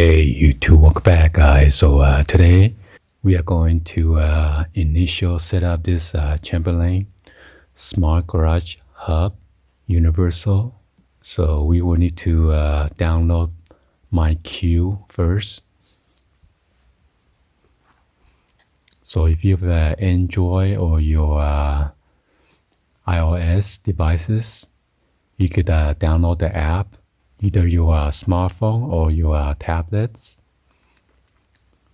Hey YouTube, welcome back guys. So today we are going to initial set up this Chamberlain Smart Garage Hub Universal. So we will need to download MYQ first. So if you have Android or your iOS devices, you could download the app, either your smartphone or your tablets.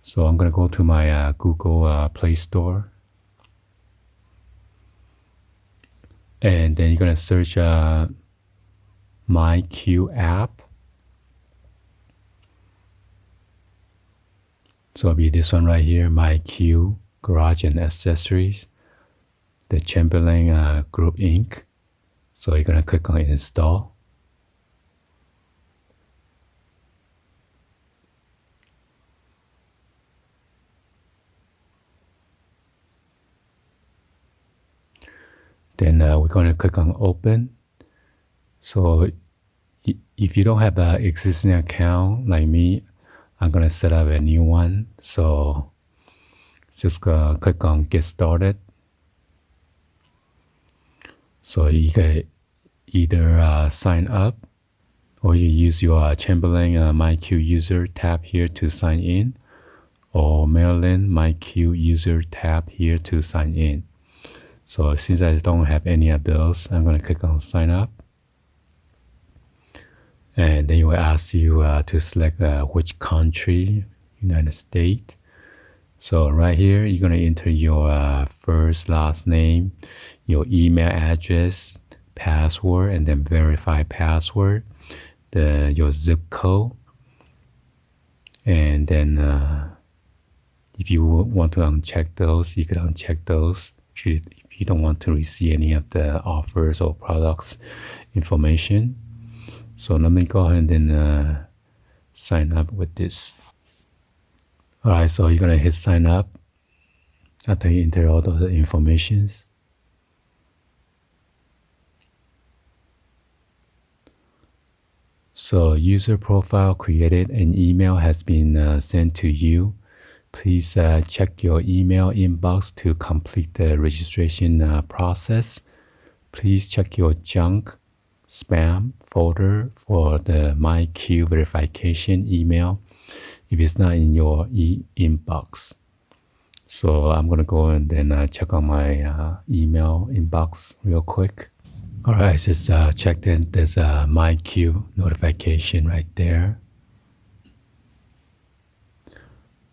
So I'm going to go to my Google Play Store. And then you're going to search MYQ app. So it'll be this one right here, MYQ Garage and Accessories, the Chamberlain Group Inc. So you're going to click on Install. Then we're going to click on Open. So if you don't have an existing account like me, I'm going to set up a new one. So just click on Get Started. So you can either sign up, or you use your Chamberlain MYQ user tab here to sign in, or Maryland MYQ user tab here to sign in. So since I don't have any of those, I'm going to click on Sign Up. And then it will ask you to select which country, United States. So right here, you're going to enter your first, last name, your email address, password, and then verify password, your zip code. And then if you want to uncheck those, you can uncheck those. If you don't want to receive any of the offers or products information. So let me go ahead and sign up with this. All right, so you're gonna hit sign up after you enter all those informations. So user profile created, an email has been sent to you. Please check your email inbox to complete the registration process. Please check your junk, spam folder for the MYQ verification email if it's not in your inbox. So I'm going to go and then check on my email inbox real quick. All right, I just checked in. There's a MYQ notification right there.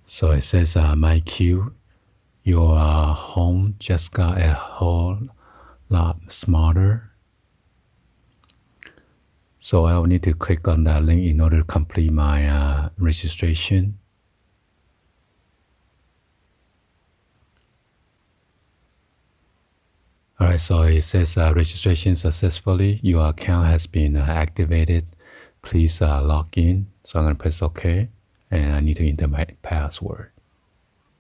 So it says MYQ, your home just got a whole lot smarter. So I will need to click on that link in order to complete my registration. All right, so it says registration successfully. Your account has been activated. Please log in. So I'm going to press OK, and I need to enter my password.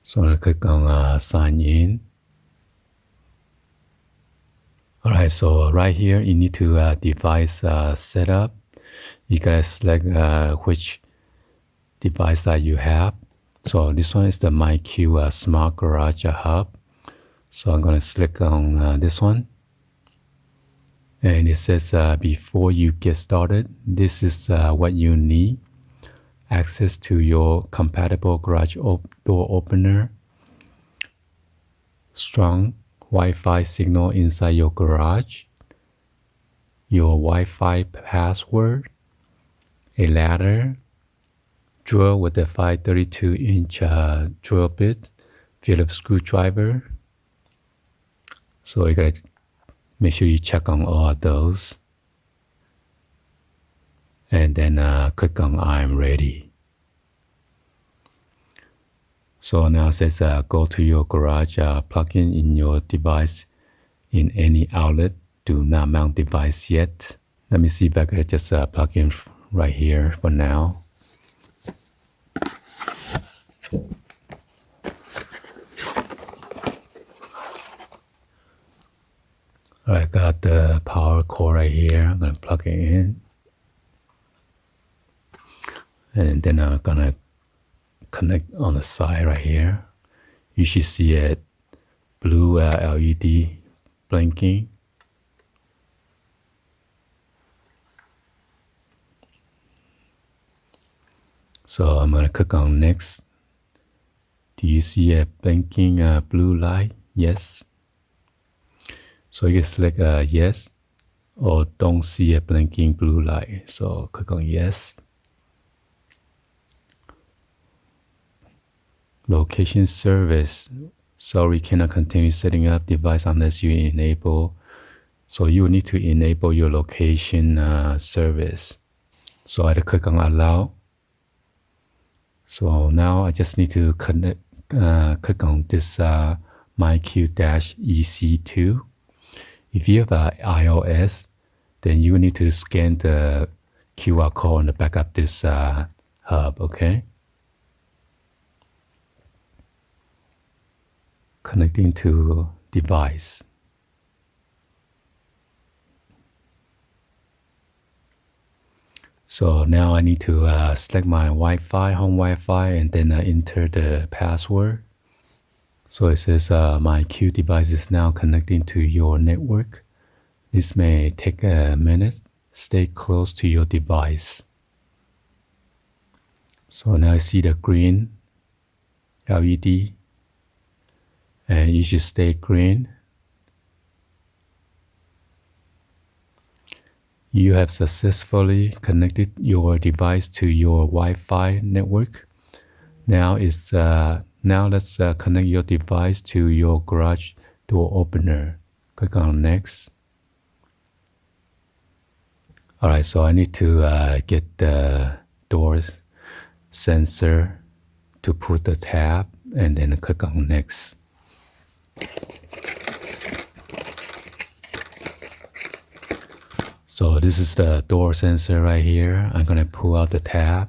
So I'm going to click on sign in. All right, so right here, you need to device setup. You gotta select which device that you have. So this one is the MYQ Smart Garage Hub. So I'm gonna select on this one. And it says before you get started, this is what you need. Access to your compatible garage door opener, strong Wi-Fi signal inside your garage, your Wi-Fi password, a ladder, drill with a 532-inch drill bit, Phillips screwdriver. So you gotta make sure you check on all of those. And then click on I'm ready. So now it says go to your garage, plug in your device in any outlet. Do not mount device yet. Let me see if I can just plug in right here for now. All right, got the power cord right here. I'm gonna plug it in. And then I'm gonna connect on the side right here. You should see a blue LED blinking. So I'm gonna click on next. Do you see a blinking blue light? Yes. So you can select yes, or don't see a blinking blue light. So click on yes. Location service. Sorry, cannot continue setting up device unless you enable. So you need to enable your location service. So I click on allow. So now I just need to connect, click on this MYQ-EC2. If you have iOS, then you need to scan the QR code on the back of this hub, okay? Connecting to device. So now I need to select my Wi-Fi, home Wi-Fi, and then enter the password. So it says MYQ device is now connecting to your network. This may take a minute. Stay close to your device. So now I see the green LED, and you should stay green. You have successfully connected your device to your Wi-Fi network. Now let's connect your device to your garage door opener. Click on next. All right, so I need to get the door sensor to put the tab, and then click on next. So this is the door sensor right here. I'm gonna pull out the tab.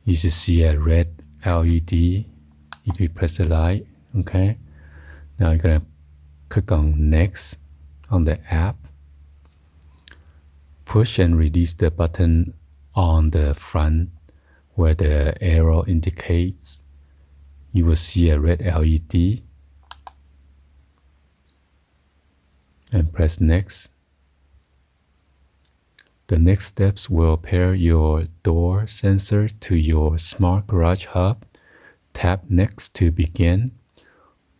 You should see a red LED if you press the light, okay? Now you're gonna click on next on the app. Push and release the button on the front where the arrow indicates. You will see a red LED. And press next. The next steps will pair your door sensor to your smart garage hub. Tap next to begin.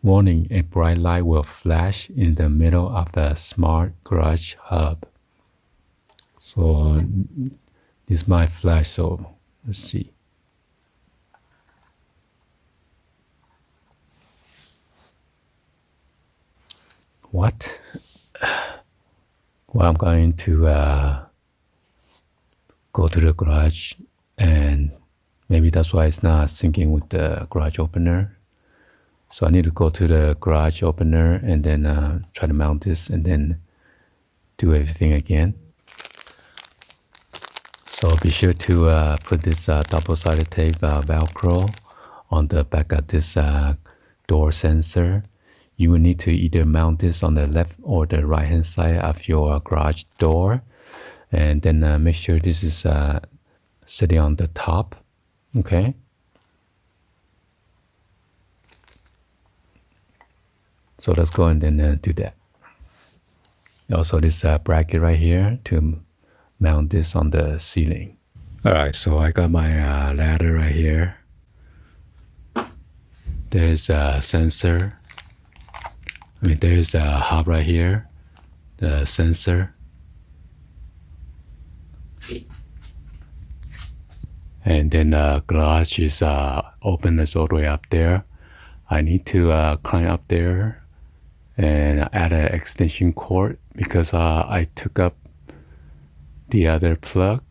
Warning, a bright light will flash in the middle of the smart garage hub. So this might flash, so let's see. What? Well, I'm going to go to the garage, and maybe that's why it's not syncing with the garage opener. So I need to go to the garage opener and then try to mount this and then do everything again. So be sure to put this double-sided tape Velcro on the back of this door sensor. You will need to either mount this on the left or the right hand side of your garage door, and then make sure this is sitting on the top, okay? So let's go and then do that. Also this bracket right here to mount this on the ceiling. All right, so I got my ladder right here. There's a sensor. There's a hub right here, the sensor. And then the garage is open as all the way up there. I need to climb up there and add an extension cord because I took up the other plug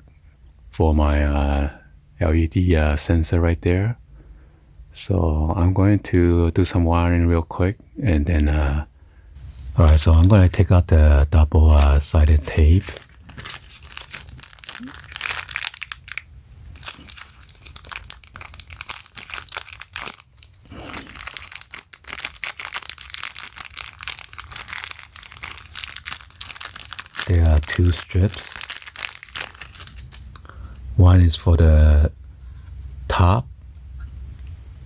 for my LED sensor right there. So I'm going to do some wiring real quick, and then all right, so I'm going to take out the double-sided tape. There are two strips. One is for the top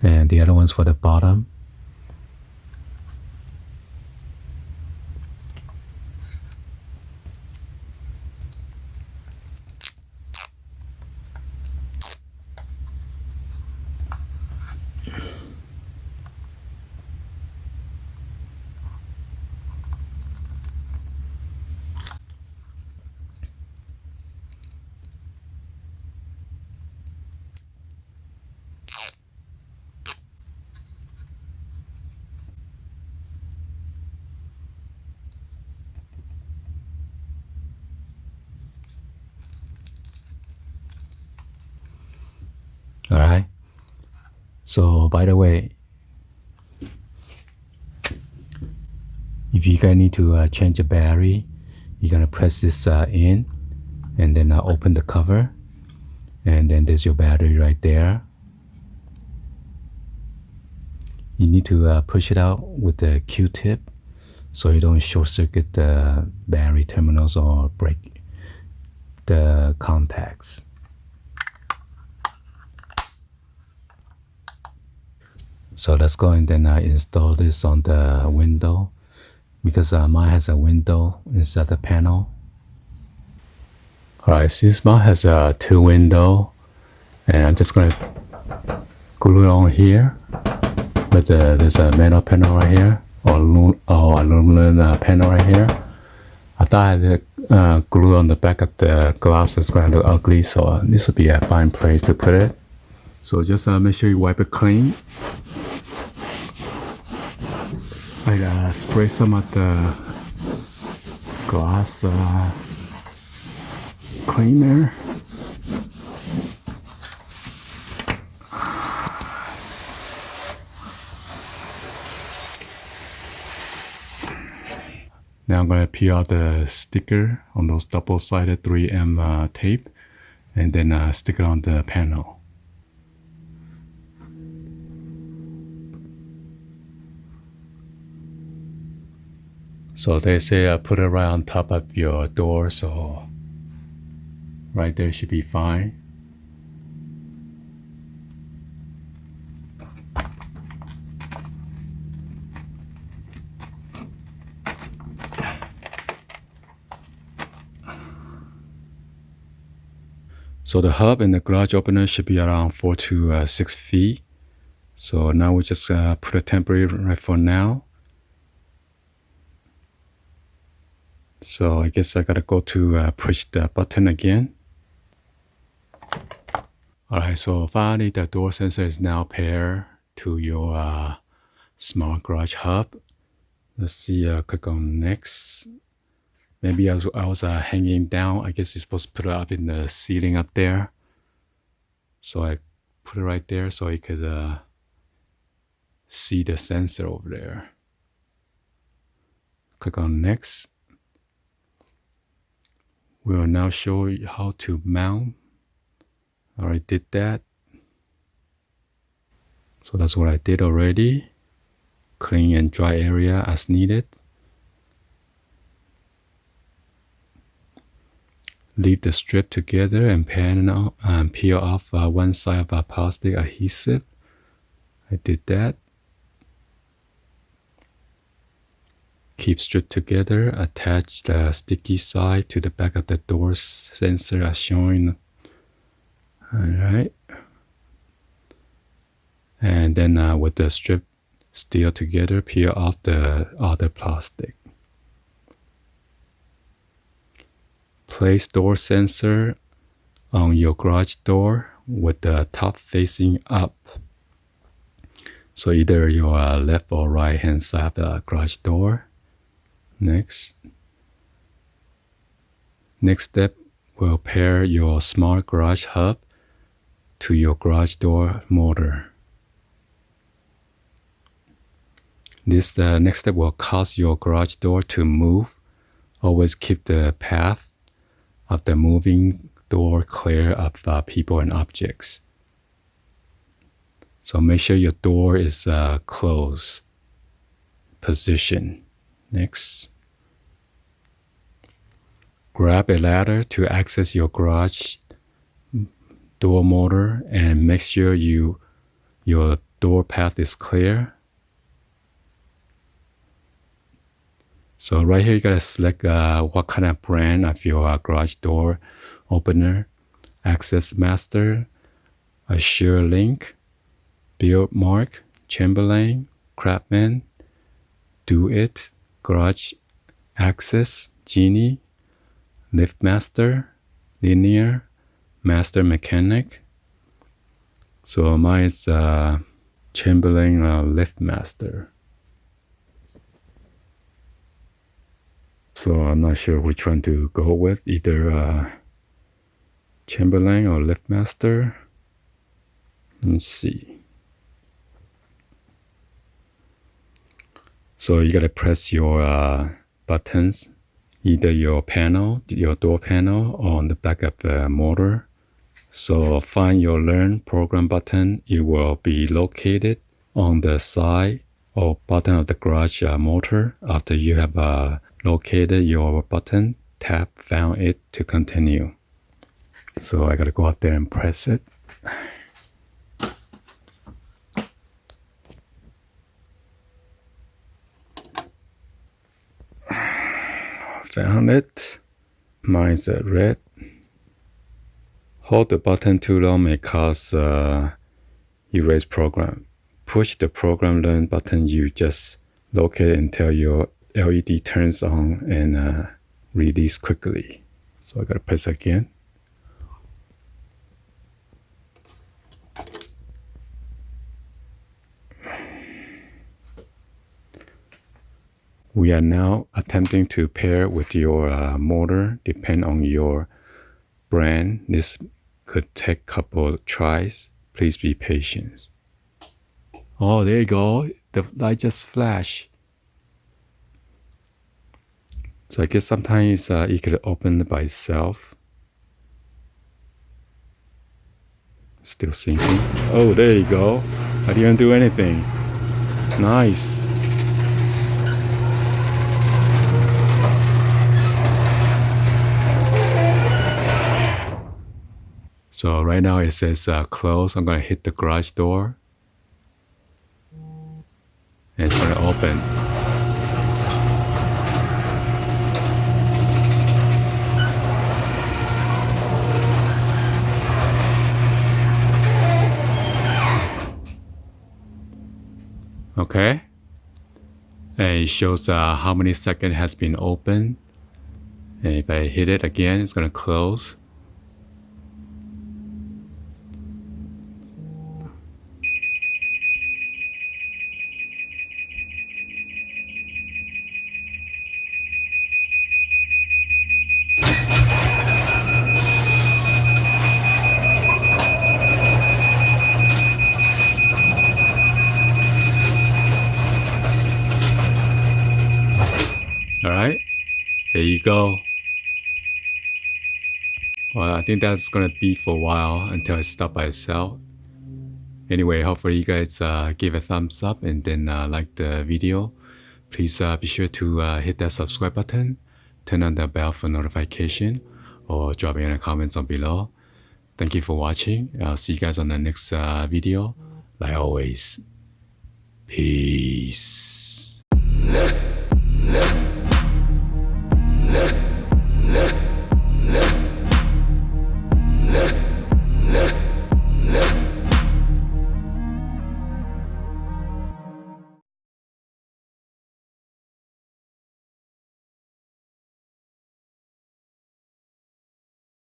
and the other one's for the bottom. All right. So by the way, if you guys need to change the battery, you're gonna press this in and then open the cover, and then there's your battery right there. You need to push it out with the Q-tip so you don't short circuit the battery terminals or break the contacts. So let's go and then install this on the window, because mine has a window instead of the panel. Alright, since mine has two windows, and I'm just going to glue it on here, but there's a metal panel right here, or aluminum panel right here. I thought I had glue on the back of the glass. It's going to look ugly, so this would be a fine place to put it. So just make sure you wipe it clean. I spray some of the glass cleaner. Now I'm going to peel out the sticker on those double-sided 3M tape and then stick it on the panel. So they say put it right on top of your door, so right there should be fine. So the hub and the garage opener should be around 4 to 6 feet. So now we just put a temporary right for now. So I guess I gotta go to push the button again. Alright, so finally the door sensor is now paired to your smart garage hub. Let's see, click on next. Maybe I was hanging down. I guess you're supposed to put it up in the ceiling up there. So I put it right there so you could see the sensor over there. Click on next. We will now show you how to mount. I already did that. So that's what I did already. Clean and dry area as needed. Leave the strip together and peel off one side of plastic adhesive. I did that. Keep strip together. Attach the sticky side to the back of the door sensor as shown. Alright. And then with the strip still together, peel off the other plastic. Place door sensor on your garage door with the top facing up. So either your left or right hand side of the garage door. Next step, will pair your smart garage hub to your garage door motor. This next step will cause your garage door to move. Always keep the path of the moving door clear of people and objects. So make sure your door is closed position. Next. Grab a ladder to access your garage door motor and make sure your door path is clear. So right here, you gotta select what kind of brand of your garage door opener: Access Master, Assure Link, Build Mark, Chamberlain, Craftsman, Do It, Garage Access, Genie, Lift Master, Linear, Master Mechanic. So mine is Chamberlain Lift Master. So I'm not sure which one to go with, either Chamberlain or Lift Master. Let's see. So you gotta press your buttons, either your door panel, or on the back of the motor. So find your Learn Program button. It will be located on the side or bottom of the garage motor. After you have located your button, tap Found It to continue. So I gotta go up there and press it. Found it. Mine's red. Hold the button too long may cause erase program. Push the program Learn button you just located until your LED turns on and release quickly. So I gotta press again. We are now attempting to pair with your motor. Depend on your brand. This could take a couple tries. Please be patient. Oh, there you go. The light just flashed. So I guess sometimes it could open by itself. Still sinking. Oh, there you go. I didn't do anything. Nice. So right now it says close. I'm gonna hit the garage door. And it's gonna open. Okay. And it shows how many seconds has been open. And if I hit it again, it's gonna close. All right, there you go. Well, I think that's gonna be for a while until it stops by itself. Anyway, hopefully you guys give a thumbs up and then like the video. Please be sure to hit that subscribe button, turn on the bell for notification, or drop in the comments on below. Thank you for watching. I'll see you guys on the next video. Like always, peace.